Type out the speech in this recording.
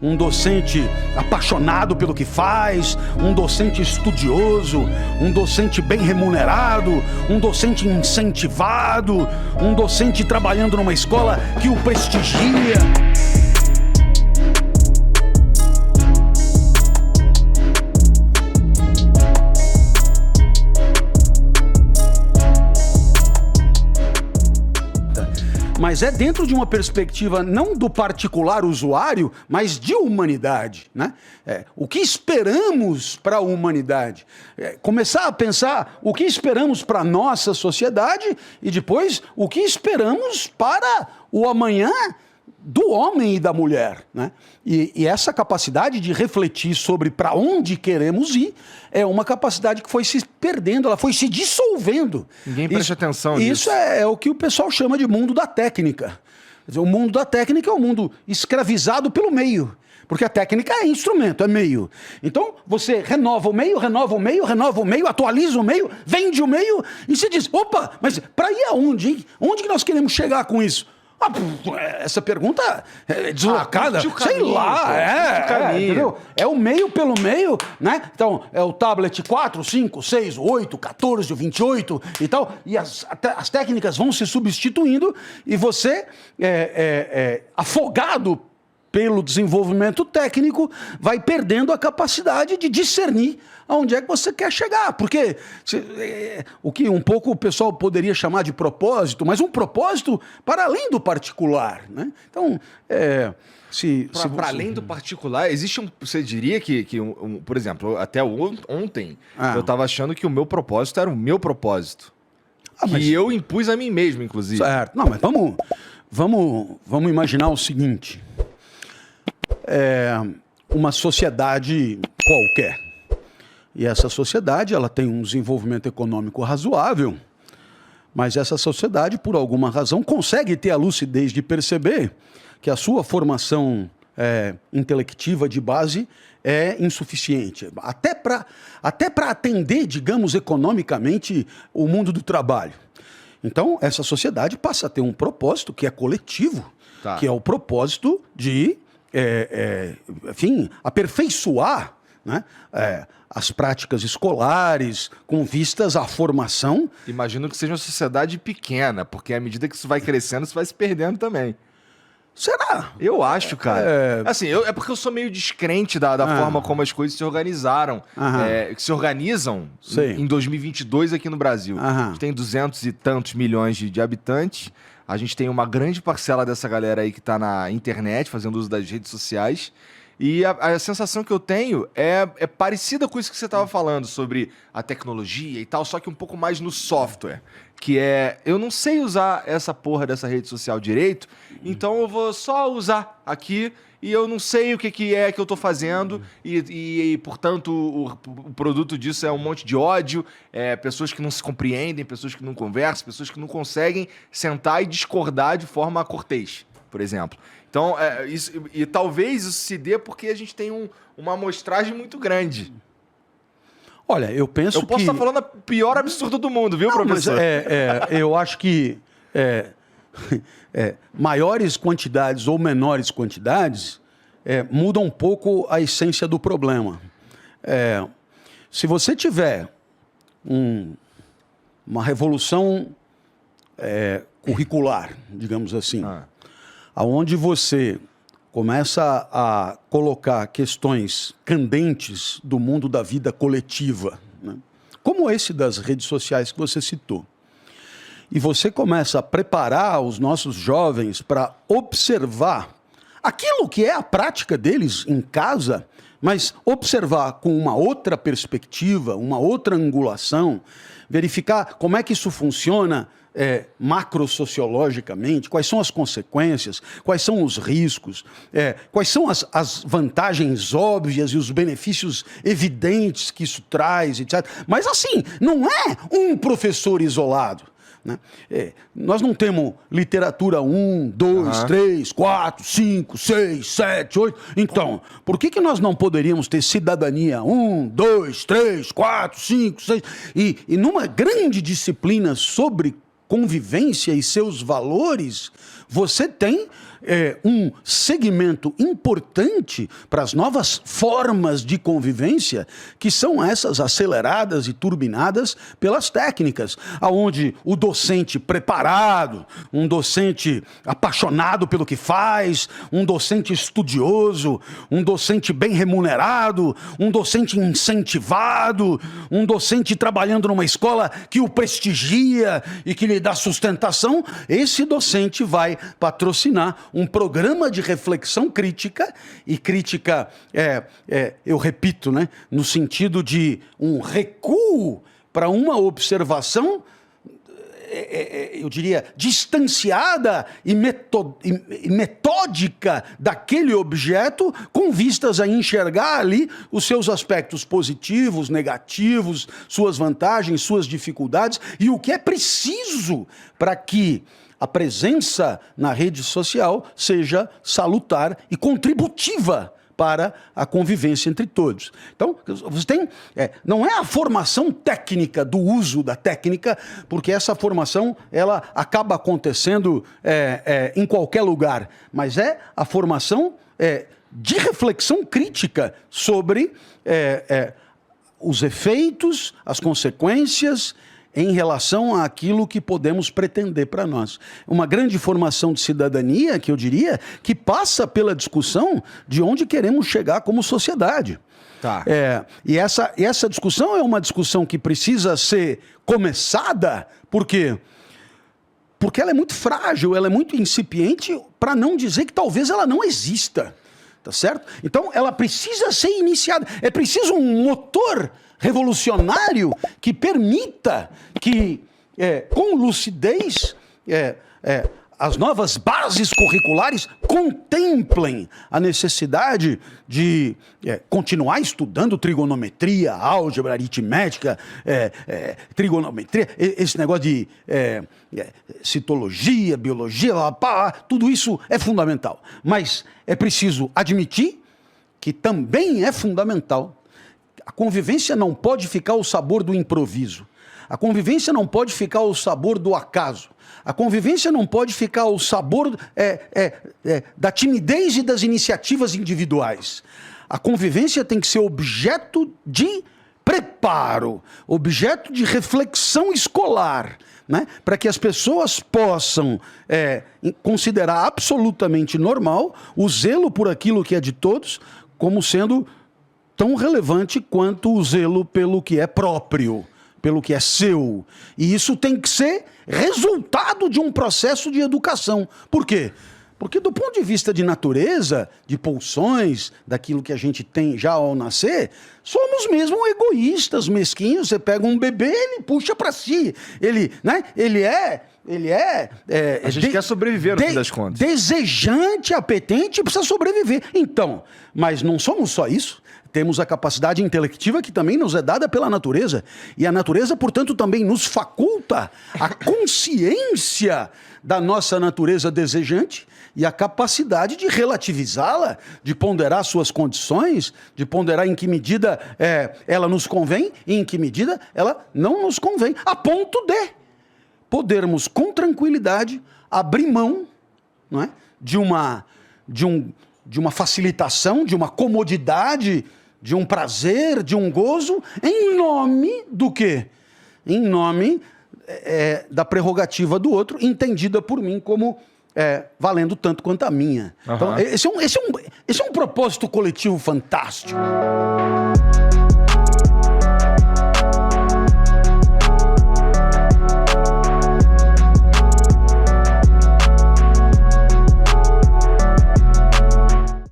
um docente apaixonado pelo que faz, um docente estudioso, um docente bem remunerado, um docente incentivado, um docente trabalhando numa escola que o prestigia. Mas é dentro de uma perspectiva não do particular usuário, mas de humanidade, né? O que esperamos para a humanidade? Começar a pensar o que esperamos para a nossa sociedade e depois o que esperamos para o amanhã do homem e da mulher, né? E essa capacidade de refletir sobre para onde queremos ir é uma capacidade que foi se perdendo, ela foi se dissolvendo. Ninguém presta atenção nisso. Isso é o que o pessoal chama de mundo da técnica. Quer dizer, o mundo da técnica é um mundo escravizado pelo meio. Porque a técnica é instrumento, é meio. Então, você renova o meio, atualiza o meio, vende o meio e se diz, opa, mas para ir aonde, hein? Onde que nós queremos chegar com isso? Essa pergunta é deslocada, sei lá, entendeu? É o meio pelo meio, né? Então, é o tablet 4, 5, 6, 8, 14, 28 e tal, e as técnicas vão se substituindo e você, afogado pelo desenvolvimento técnico, vai perdendo a capacidade de discernir aonde é que você quer chegar. Porque o que um pouco o pessoal poderia chamar de propósito, mas um propósito para além do particular, né? Então, para além do particular, existe você diria que por exemplo, até ontem, eu estava achando que o meu propósito era o meu propósito. E eu impus a mim mesmo, inclusive. Certo. Não, mas vamos imaginar o seguinte. Uma sociedade qualquer. E essa sociedade ela tem um desenvolvimento econômico razoável, mas essa sociedade, por alguma razão, consegue ter a lucidez de perceber que a sua formação intelectiva de base é insuficiente. Até para atender, digamos, economicamente o mundo do trabalho. Então, essa sociedade passa a ter um propósito que é coletivo, que é o propósito de enfim, aperfeiçoar, né, as práticas escolares com vistas à formação. Imagino que seja uma sociedade pequena, porque à medida que isso vai crescendo, isso vai se perdendo também. Será? Eu acho, cara. Assim, é porque eu sou meio descrente da forma como as coisas se organizaram. Que se organizam em 2022 aqui no Brasil. A gente tem 200 e tantos milhões de habitantes. A gente tem uma grande parcela dessa galera aí que está na internet, fazendo uso das redes sociais. E a sensação que eu tenho é parecida com isso que você estava falando, sobre a tecnologia e tal, só que um pouco mais no software. Que eu não sei usar essa porra dessa rede social direito, então eu vou só usar aqui e eu não sei o que é que eu tô fazendo e portanto, o produto disso é um monte de ódio, pessoas que não se compreendem, pessoas que não conversam, pessoas que não conseguem sentar e discordar de forma cortês, por exemplo. Então, talvez isso se dê porque a gente tem uma amostragem muito grande. Olha, eu penso que... Eu posso estar falando o pior absurdo do mundo, viu, professor? Mas eu acho que maiores quantidades ou menores quantidades mudam um pouco a essência do problema. Se você tiver uma revolução curricular, digamos assim, onde você começa a colocar questões candentes do mundo da vida coletiva, né? Como esse das redes sociais que você citou, e você começa a preparar os nossos jovens para observar aquilo que é a prática deles em casa, mas observar com uma outra perspectiva, uma outra angulação, verificar como é que isso funciona macrosociologicamente, quais são as consequências, quais são os riscos, quais são as vantagens óbvias e os benefícios evidentes que isso traz, etc. Mas assim, não é um professor isolado, né? Nós não temos literatura 1, 2, 3, 4, 5, 6, 7, 8. Então, por que nós não poderíamos ter cidadania 1, 2, 3, 4, 5, 6? E numa grande disciplina sobre convivência e seus valores, você tem um segmento importante para as novas formas de convivência, que são essas aceleradas e turbinadas pelas técnicas, aonde o docente preparado, um docente apaixonado pelo que faz, um docente estudioso, um docente bem remunerado, um docente incentivado, um docente trabalhando numa escola que o prestigia e que lhe dá sustentação, esse docente vai patrocinar um programa de reflexão crítica, e crítica, eu repito, né, no sentido de um recuo para uma observação, eu diria, distanciada e metódica daquele objeto, com vistas a enxergar ali os seus aspectos positivos, negativos, suas vantagens, suas dificuldades, e o que é preciso para que a presença na rede social seja salutar e contributiva para a convivência entre todos. Então, você tem... não é a formação técnica do uso da técnica, porque essa formação ela acaba acontecendo em qualquer lugar, mas é a formação de reflexão crítica sobre os efeitos, as consequências em relação àquilo que podemos pretender para nós. Uma grande formação de cidadania, que eu diria, que passa pela discussão de onde queremos chegar como sociedade. Tá. E essa discussão é uma discussão que precisa ser começada, por quê? Porque ela é muito frágil, ela é muito incipiente, para não dizer que talvez ela não exista. Tá certo? Então, ela precisa ser iniciada. É preciso um motor revolucionário que permita que, com lucidez, as novas bases curriculares contemplem a necessidade de continuar estudando trigonometria, álgebra, aritmética, trigonometria, esse negócio de citologia, biologia, tudo isso é fundamental. Mas é preciso admitir que também é fundamental. A convivência não pode ficar ao sabor do improviso. A convivência não pode ficar ao sabor do acaso. A convivência não pode ficar ao sabor da timidez e das iniciativas individuais. A convivência tem que ser objeto de preparo, objeto de reflexão escolar, né? Para que as pessoas possam considerar absolutamente normal o zelo por aquilo que é de todos como sendo tão relevante quanto o zelo pelo que é próprio, pelo que é seu. E isso tem que ser resultado de um processo de educação. Por quê? Porque do ponto de vista de natureza, de pulsões, daquilo que a gente tem já ao nascer, somos mesmo egoístas, mesquinhos. Você pega um bebê, ele puxa para si. Ele a gente quer sobreviver no fim das contas. Desejante, apetente, precisa sobreviver. Então, mas não somos só isso. Temos a capacidade intelectiva que também nos é dada pela natureza. E a natureza, portanto, também nos faculta a consciência da nossa natureza desejante e a capacidade de relativizá-la, de ponderar suas condições, de ponderar em que medida ela nos convém e em que medida ela não nos convém, a ponto de podermos, com tranquilidade, abrir mão, não é, de uma facilitação, de uma comodidade, de um prazer, de um gozo, em nome do quê? Em nome da prerrogativa do outro, entendida por mim como valendo tanto quanto a minha. Uhum. Então, esse é um propósito coletivo fantástico.